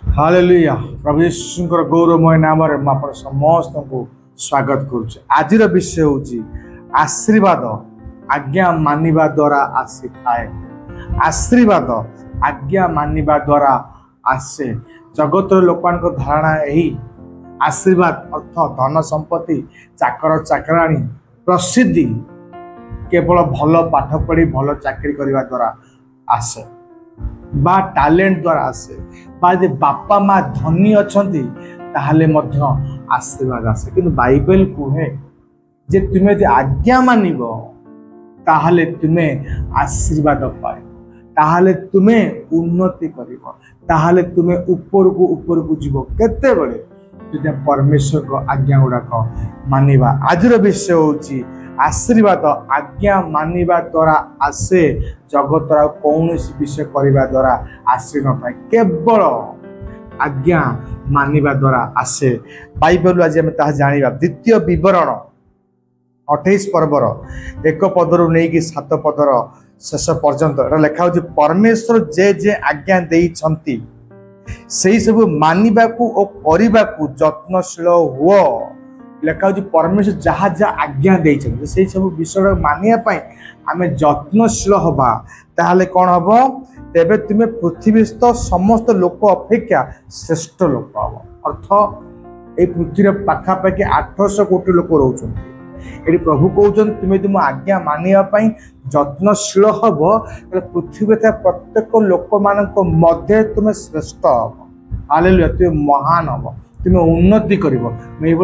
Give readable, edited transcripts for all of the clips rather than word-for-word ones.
Hallelujah प्रभु यीशुଙ୍କର गौरवमय नाम रे म आपण समस्त को स्वागत करूछु। आज विषय होची आशीर्वाद आज्ञा मानिबा द्वारा आसी थाए। आशीर्वाद आज्ञा मानिबा द्वारा आसे। जगत लोकान को धारणा यही आशीर्वाद अर्थ धन संपत्ति चाकर चाकराणी प्रसिद्धि केवल भल पाठ पढ़ी भल चाकरी करने द्वारा आसे बा टैलेंट द्वारा आसे बा जे बापा माँ धनी अच्छी ताहले मध्य आशीर्वाद आसे। किंतु बाइबल कहे जे तुम्हें जे आज्ञा मानिब ताहले तुम्हें आशीर्वाद पाए, ताहले तुम्हें उन्नति करिब, ताहले तुम्हें ऊपर को जीव केते बळे जदि परमेश्वर को आज्ञा गुड़ाक मानिबा। आज विषय होची आशीर्वाद आज्ञा मानिबा द्वारा आसे। जगतर कौन विषय करने द्वारा आसे न पाए, केवल आज्ञा मानिबा द्वारा आसे। बाइबल आज आम ता जानिबा द्वितीय विवरण 28 पर्वर 1 पदरु नहीं 7 पदर शेष पर्यंत लिखा हो परमेश्वर जे जे आज्ञा देइछंती सेही सब मानिबाकू और करिबाकू यत्नशील हुओ। लिखा हो परमेश्वर जहाँ जहाँ आज्ञा देइछंती सेही सब विषय मानिया पई आमे यत्नशील हबा ताहले कोन हबो तेबे तुमे पृथ्वीस्थ समस्त लोक अपेक्षा श्रेष्ठ लोक हबो। अर्थ ए पृथ्वी पाखापाखि 800 कोटी लोक रहउछंती। एटी प्रभु कहउछन तुमे तुम आज्ञा मानिया पई यत्नशील हबो पृथ्वी प्रत्येक लोक मानक मध्य तुमे श्रेष्ठ हबो। हालेलुया तुमे महान हबो, तुम उन्नति कर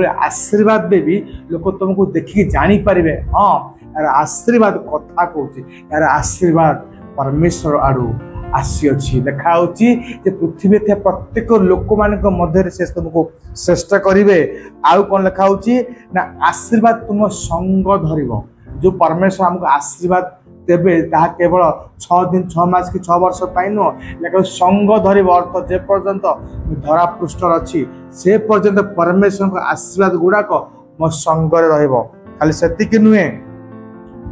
आशीर्वाद देवी लोक तुमको देखिए जानी पारे। हाँ यार आशीर्वाद कथा कहूँ यार आशीर्वाद परमेश्वर आड़ू आसी अच्छी देखा पृथ्वी प्रत्येक लोक मान मध्य से तुमको श्रेष्ठ करेंगे। आउ कौन लिखा ना आशीर्वाद तुम संग धर जो परमेश्वर आमको आशीर्वाद तेबे ताहा केवल 6 दिन 6 मास कि 6 वर्ष नुह लेकिन संग धर अर्थ जे पर्यंत धरा पृष्ठ अच्छी से पर्यंत परमेश्वर को आशीर्वाद गुड़ाक मो संगे खाली सेतिक नुहे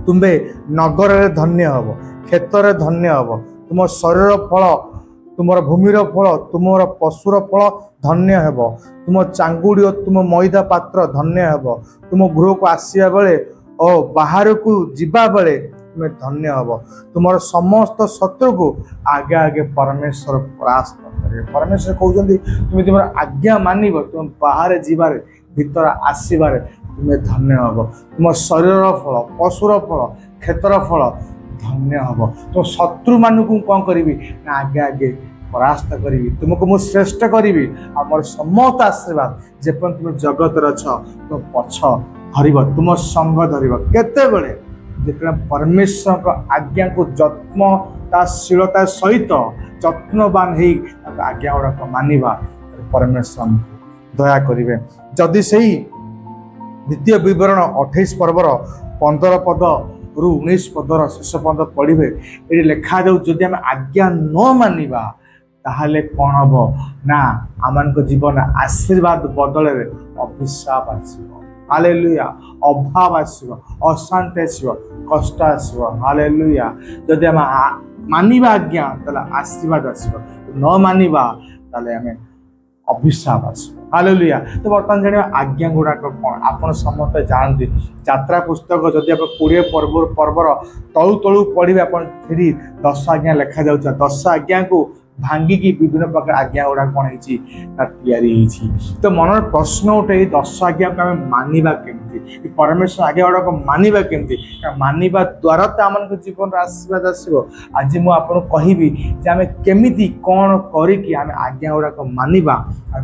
तुम्हें नगर रे धन्य हब, क्षेत्र धन्य हब, तुम शरीर फल तुम भूमिर फल तुम पशुर फल धन्य हेब, तुम चांगुड़ी और तुम मैदा पात्र धन्य हेब, तुम गृह को आसिया बेले और बाहर को जीवा बेले तुम्हें धन्य हब, तुम समस्त शत्रु को आगे आगे परमेश्वर परास्त करे। परमेश्वर कहते तुम तुम आज्ञा मानिब तुम बाहर जीवार भीतर आसबार तुम्हें धन्य हब, तुम शरीर फल पशुर फल क्षेत्र फल धन्य हब, तुम शत्रु मान कौन करी ना आगे आगे परास्त करी तुमको मुझे श्रेष्ठ करी आम समस्त आशीर्वाद जेपन तुम जगत अछ तुम पछ धर तुम संग धर केते बेले जिते परमेश्वर को आज्ञा को यत्नताशीलता सहित यत्नवान हो आज्ञा गुड़ाक मानिबा परमेश्वर दया करेंगे। जदि से द्वितीय विवरण 28 पर्वर 15 पद रु 19 पदर शेष पद पढ़े ये लिखा जाऊ जदि आम आज्ञा न मानिबा ताहले कौन हम ना आम जीवन आशीर्वाद बदल अभिशाप आसब। हालेलुया अभाव आसब, अशांति आसब, कष्ट आसब। हालेलुया जदि आम मानिबा आज्ञा ताले आशीर्वाद आसब, न मानिबा ताले आम अभिशाप आसब। हालेलुया तो बर्तमान जाना आज्ञा गुड़ाक कौन आपन समस्त जानते यात्रा पुस्तक जदि आप 20 पर्वर तलू तलू पढ़े आप 10 आज्ञा लिखा जाऊँ 10 आज्ञा को भांगिकी विभिन्न प्रकार आज्ञा गुड़ा कौन है तो मन प्रश्न उठे 10 आज्ञा को आम मानिबा केमती परमेश्वर आज्ञा गुड़ा को मानिबा केमती मानिबा द्वारा तो आम जीवन आशीर्वाद आसो। आज मुझे कहबी आम केमिति कौन करी आम आज्ञा गुड़ा को मानिबा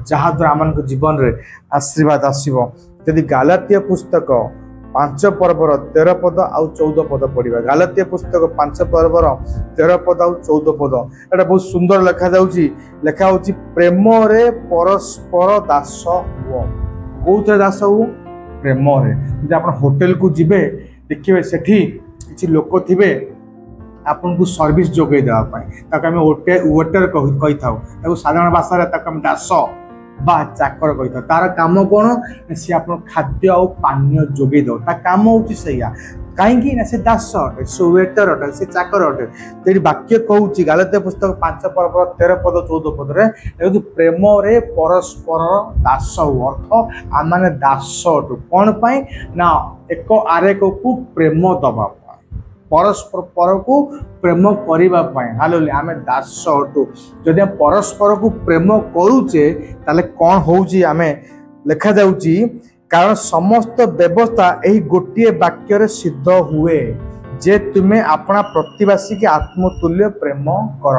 जहाँ द्वारा आम जीवन रे आशीर्वाद आसो। यदि गालातिया पुस्तक 5 पर्वर 13 पद आउ 14 पद पढ़ा। गालातिया पुस्तक 5 पर्वर 13 पद आउ 14 पद एटा बहुत सुंदर लिखा हो प्रेम रे परस्पर दास हुओ। कौन दास हु प्रेम रे जब आप होटेल को जीवे देखिए सेठी किसी लोक थे आपन को सर्विस जोगे देवाई वेटर कही था साधारण भाषा दास बा चाकर कही तार काम कौन सी आप खाद्य आ पानीय जोगे दो ता काम होची सैया कहीं ना से दास अटे से वेटर अटे से चाकर अटे तेरी वाक्य कहूँ गालातिया पुस्तक 5 पर्व 13 पद 14 पद प्रेम रे परस्पर दास अर्थ आम मैंने दास अटू कौन पाई ना एक आरेक को प्रेम दबा परस्पर पर को प्रेम करने हालेलुया आम दास अटू जदि हम परस्पर को प्रेम करुचे ताले कौन होउची आमे लिखा जाउची कारण समस्त व्यवस्था यही गोटे वाक्य सिद्ध हुए जे तुम्हें अपना प्रतिवासी के आत्मतुल्य प्रेम कर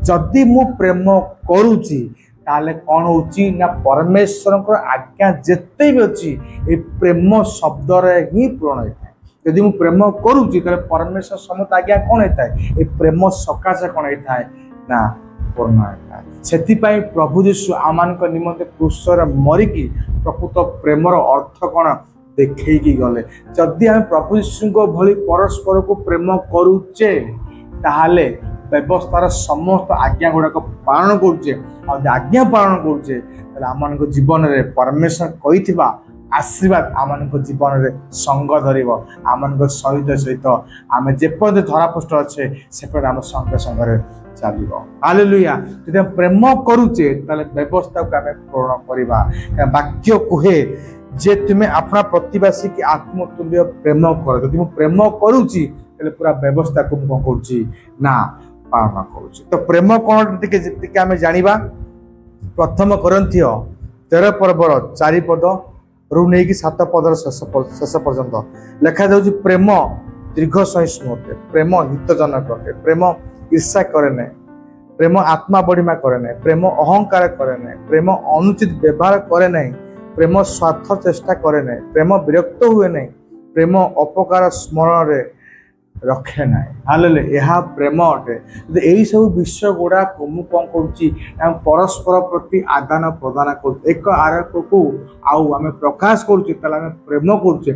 जदि मु प्रेम करुची ताले कौन होउची ना परमेश्वर को आज्ञा जेते भी अच्छी ये प्रेम शब्द रे ही पूर्ण होता है यदि मु प्रेम करुची ताले परमेश्वर समस्त आज्ञा कौन होता है ये प्रेम सकाशे कौन होता है ना पूर्ण होता है से प्रभु यीशु आम निमंते क्रूसर मरिकी प्रकृत प्रेमर अर्थ कौन देखी गले जदि आम प्रभु यीशु भली परस्पर को प्रेम करुचे ताहले व्यवस्थार समस्त आज्ञा गुड़ाक पालन करुचे आज्ञा पालन करुचे आम जीवन में परमेश्वर कही आशीर्वाद आम जीवन में संग धर आम सहित सहित आम जेपद धरापृष्ठ अच्छे से आम संगे संगे चलो हालेलुया जब हम प्रेम करुचे ताले व्यवस्था को आम पूर्ण करवा वाक्य कहे जे तुम्हें अपना प्रतिवासी की आत्मतुल्य प्रेम कर जब प्रेम करुची पूरा व्यवस्था को कौन करुची ना पालन करुची तो प्रेम कौन टी आम जाना प्रथम कोरिन्थियो 13 पर्वर 4 पद रू नहीं 7 पदर शेष पर्यंत लिखा जाऊँ प्रेम दीर्घ सहिष्णु अटे प्रेम हितजनक अटे प्रेम ईर्षा करे ना प्रेम आत्मा बढ़िमा करे ना प्रेम अहंकार करे ना प्रेम अनुचित व्यवहार करे ना प्रेम स्वार्थ चेष्टा करे ना प्रेम विरक्त हुए ना प्रेम अपकार स्मरण रे रखे ना हालेलुया यह प्रेम अटे यही सब विषय गुड़ा मु कौन करुच्ची परस्पर प्रति आदान प्रदान कर एक आरेक को आम प्रकाश करुचे प्रेम करुचे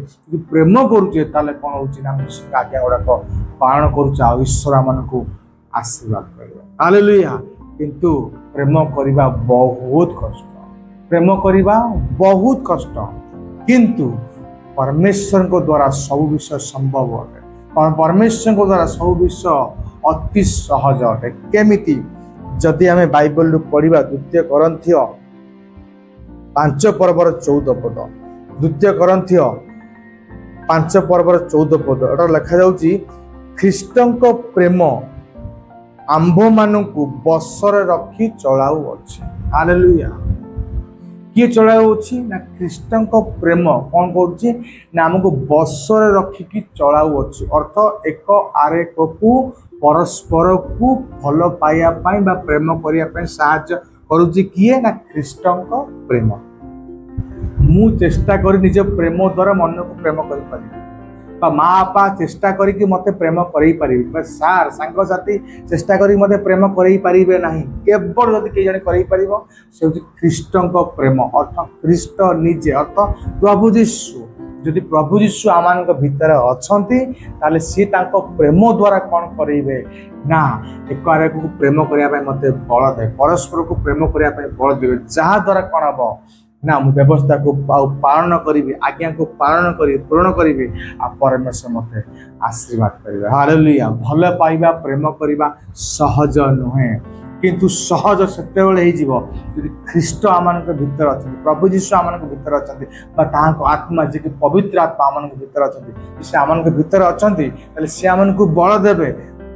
प्रेम करुचे कौन हो आज्ञा गुड़ाक पालन करुचे ईश्वर आम को आशीर्वाद कर हालेलुया किंतु प्रेम करवा बहुत कष्ट प्रेम करवा बहुत कष्ट किंतु परमेश्वर को द्वारा सब विषय संभव अटे परमेश्वर को द्वारा सब विषय अति सहज अटे केमिति जदि आम बाइबल पढ़ा 2 कोरिन्थियो 5 पर्वर 14 पद 2 कोरिन्थियो 5 पर्वर 14 पद एटा लिखा जाउची ख्रीष्टंक प्रेम आंभ मानू बसरे रखी चलाऊ अच्छे हालेलुया किए चलाऊ अच्छी ना ख्रीष्टंक प्रेम कौन करुच्ची ना आमको बसरे रखिकी चलाऊ अच्छी अर्थ एक आरेक को परस्पर को भल पाइबापी प्रेम करने साहाय्य करुच्ची किए ना ख्रीष्टंक प्रेम मु चेष्टा करी निज प्रेम द्वारा मन को प्रेम कर माँ बापा चेष्टा करी मते प्रेम कर सार सांग साथी चेष्टा करी मते प्रेम करे ना केवल जदि किए जन कर से ख्रीष्टंक प्रेम अर्थ ख्रीष्ट निजे अर्थ प्रभु यीशु जदि प्रभु यीशु आम भितर अच्छा सी प्रेम द्वारा कौन करेंगे ना एक आरेक को प्रेम करने मत बल दे परस्पर को प्रेम करने बल देवे जहाद्वारा कौन हम ना मु व्यवस्था को पालन करी आज्ञा को पालन करी पूर्ण करी परमेश्वर मते आशीर्वाद करेंगे हालेलुया भल पाइबा प्रेम करवा सहज नुहे किंतु सहज सेतेबेले यदि ख्रीष्ट आम भीतर अच्छा प्रभु यीशु आम भीतर अच्छा आत्मा जी पवित्र आत्मा आम भीतर अच्छा से आम भीतर अच्छा सी आम को बल देवे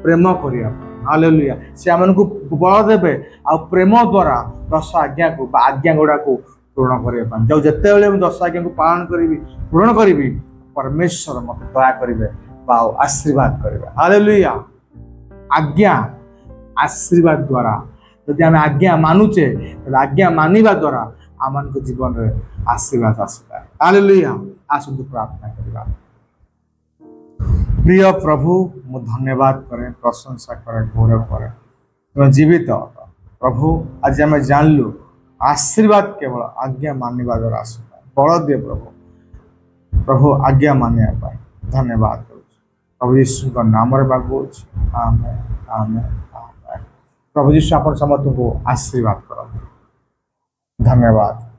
प्रेम करने हालेलुया सी आम को बल देवे आ प्रेम द्वारा 10 आज्ञा को आज्ञा गुड़ा को पूर्ण करने जो जिते बड़े 10 आज्ञा को पालन करी पूर्ण करी परमेश्वर मत दया करेंगे आशीर्वाद करेंगे हालेलुया आज्ञा आशीर्वाद द्वारा यदि आम आज्ञा मानुचे आज्ञा मानिबा द्वारा आम जीवन में आशीर्वाद आसता हालेलुया आसतु प्रार्थना करबा प्रिय प्रभु मु धन्यवाद करे प्रशंसा करे गौरव करे जीवित प्रभु आज आम जानलु आशीर्वाद केवल आज्ञा मानिबा द्वारा आसता बल दिए प्रभु प्रभु आज्ञा मानिया धन्यवाद करूँ प्रभु यीशु नाम मागु आमेन आमेन प्रभु यीशु आप समस्त को आशीर्वाद कर धन्यवाद।